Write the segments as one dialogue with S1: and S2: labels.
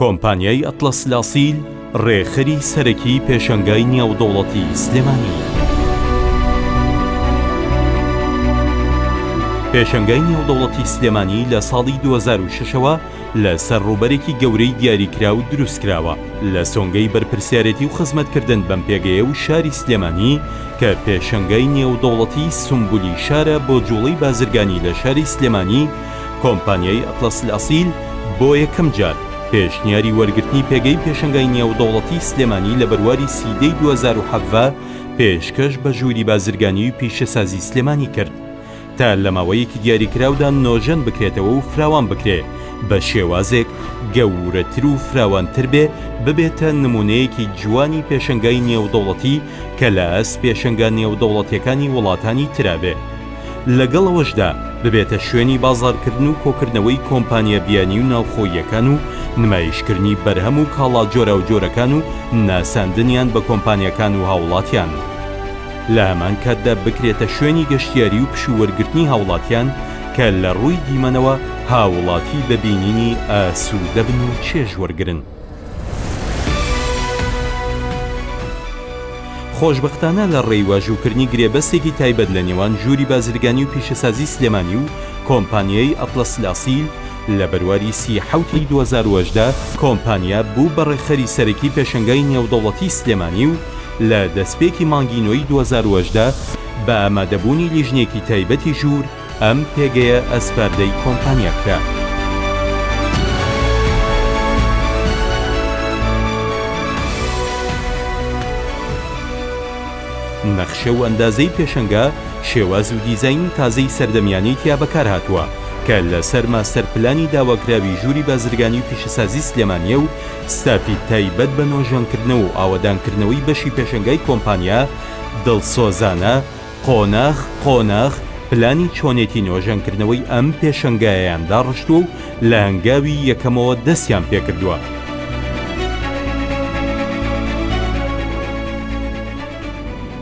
S1: کۆمپانیای ئەتڵەس لاسیل ڕێخەری سەرەکی پێشەنگای نێودەوڵەتی سلێمانی. پێشەنگای نێودەوڵەتی سلێمانی لە ساڵی 2006ەوە لە سەر ڕووبەرێکی گەورەی دیاریکرا و دروستکراوە لە سۆنگەی بەرپرسیارەتی و خزمەتکردن بەم پێگەیە و شاری سلێمانی کە پێشەنگای نێودەوڵەتی سمبولی شارە بۆ جوڵەی بازرگانی لە شاری سلێمانی. کۆمپانیای ئەتڵەس لاسیل بۆ یەکەم جار پێشنیاری وەرگرتنی پێگەی پێشەنگای نێودەوڵەتی سلێمانی لە بەرواری سیدەی 2007 پێشکەش بە ژووری بازرگانی و پیشەسازی سلێمانی کرد تا لە ماوەیەکی دیاریکراودا نۆژەن بکرێتەوە و فراوان بکرێ بە شێوازێک گەورەتر و فراوانتر بێ ببێتە نمونەیەکی جوانی پێشەنگای نێودەوڵەتی کە لە ئەس پێشەنگا نێودەوڵەتیەکانی وڵاتانی ترابێ. لەگەڵەوەشدا ببێتە شوێنی بازاڕکردن و کۆکردنەوەی کۆمپانیا بیانی و ناوخۆییەکان و نمایشکردنی بەرهەم و کاڵا جۆرە و جۆرەکان و ناساندنیان بە کۆمپانیەکان و هاوڵاتیان. لە هەمان کاتدا بکرێتە شوێنی گەشتیاری و پشووەرگرتنی هاوڵاتیان کە لە ڕووی دیمەنەوە هاوڵاتی بەبینینی ئاسوودە بن و چێژ وەرگرن. خۆشبەختانە لە ڕێیواژووکردنی گرێبەستێکی تایبەت لە نێوان ژووری بازرگانی و پیشەسازی سلێمانی و کۆمپانیای ئەتڵەس لاسیل لە بەرواری 37 2010 کۆمپانیا بوو بە ڕێخەری سەرەکی پێشەنگای نێودەوڵەتی سلێمانی و لە دەستپێکی مانگی نۆی 2010 بە ئامادەبوونی لیژنێکی تایبەتی ژوور ئەم پێگەیە ئەسپاردەی کۆمپانیا کرا. نەخشە و ئەندازەی پێشەنگا شێواز و دیزاین تازەی سەردەمیانی تیا بەکار هاتووە کە لەسەر ماستەرپلانی داواکراوی ژووری بازرگانی و پیشەسازی سلێمانیە و ستافی تایبەت بە نۆژەنکردنەوە و ئاوەدانکردنەوەی بەشی پێشەنگای کۆمپانیا دڵسۆزانە قۆناغ پلانی چۆنێتی نۆژەنکردنەوەی ئەم پێشەنگایەیان داڕشتووە و لە هەنگاوی یەکەمەوە دەستیان پێکردووە.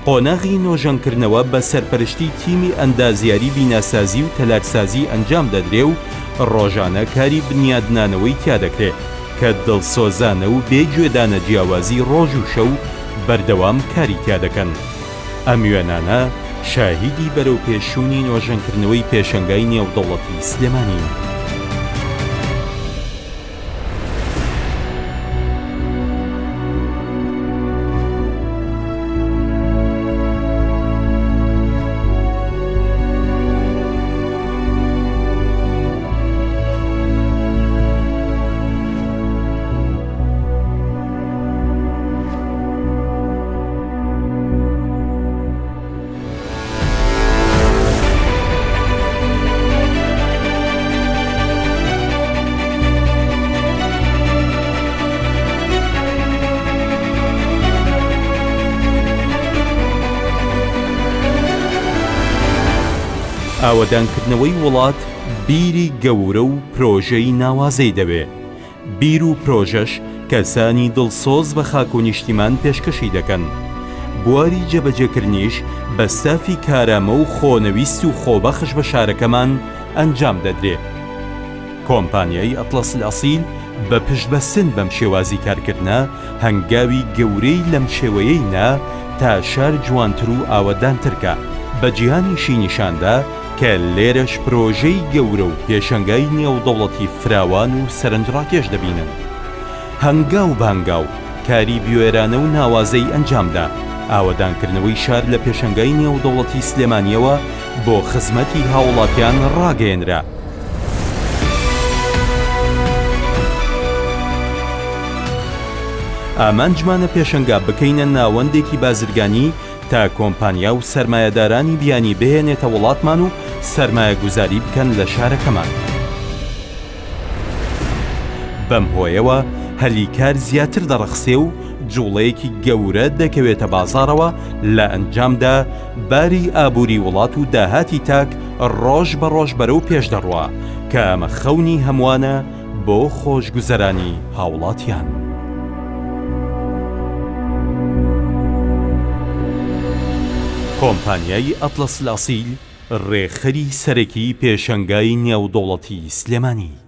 S1: قۆناغی نۆژەنکردنەوە بە سەرپەرشتی تیمی ئەندازیاری بیناسازی و تەلارسازی ئەنجام دەدرێ و ڕۆژانە کاری بنیادنانەوەی تیا دەکرێت کە دڵسۆزانە و بێگوێدانە جیاوازی ڕۆژ و شەو بەردەوام کاری تیا دەکەن. ئەم وێنانە شاهیدی بەرەو پێشوونی نۆژەنکردنەوەی پێشەنگای نێودەوڵەتی سلێمانی. ئاوەدانکردنەوەی وڵات بیری گەورە و پرۆژەی ناوازەی دەوێت. بیر و پرۆژەش کەسانی دڵسۆز بە خاک و نیشتیمان پێشکەشی دەکەن. بواری جێبەجێکردنیش بە ستافی کارامە و خۆنەویست و خۆبەخش بە شارەکەمان ئەنجام دەدرێت. کۆمپانیای ئەتڵەس لاسیل بە پشتبەستن بەم شێوازی کارکردنە هەنگاوی گەورەی لەم شێوەیەینا تا شار جوانتر و ئاوەدانترکە بە جیهانیشی نیشاندا کە لێرەش پرۆژەی گەورە و پێشەنگای نێودەوڵەتی فراوان و سەرنجڕاکێش دەبینن. هەنگاو بەهەنگاو کاری بیوێرانە و ناوازەی ئەنجامدا ئاوەدانکردنەوەی شار لە پێشەنگای نێودەوڵەتی سلێمانیەوە بۆ خزمەتی هاوڵاتیان ڕاگەیەنرا. ئامانجمانە پێشەنگا بکەینە ناوەندێکی بازرگانی تا کۆمپانیا و سەرمایەدارانی بیانی بهێنێتە وڵاتمان و سەرمایە گوزاری بکەن لە شارەکەمان. بەم هۆیەوە هەلیکار زیاتر دەڕەخسێ و جوڵەیەکی گەورە دەکەوێتە بازاڕەوە لە ئەنجامدا باری ئابووری وڵات و داهاتی تاک ڕۆژ بە ڕۆژ بەرەو پێش دەڕوە کە ئەمە خەونی هەمووانە بۆ خۆشگوزەرانی هاوڵاتیان. کۆمپانیای ئەتڵەس لاسیل ڕێخەری سەرەکی پێشەنگای نێودەوڵەتی سلێمانی.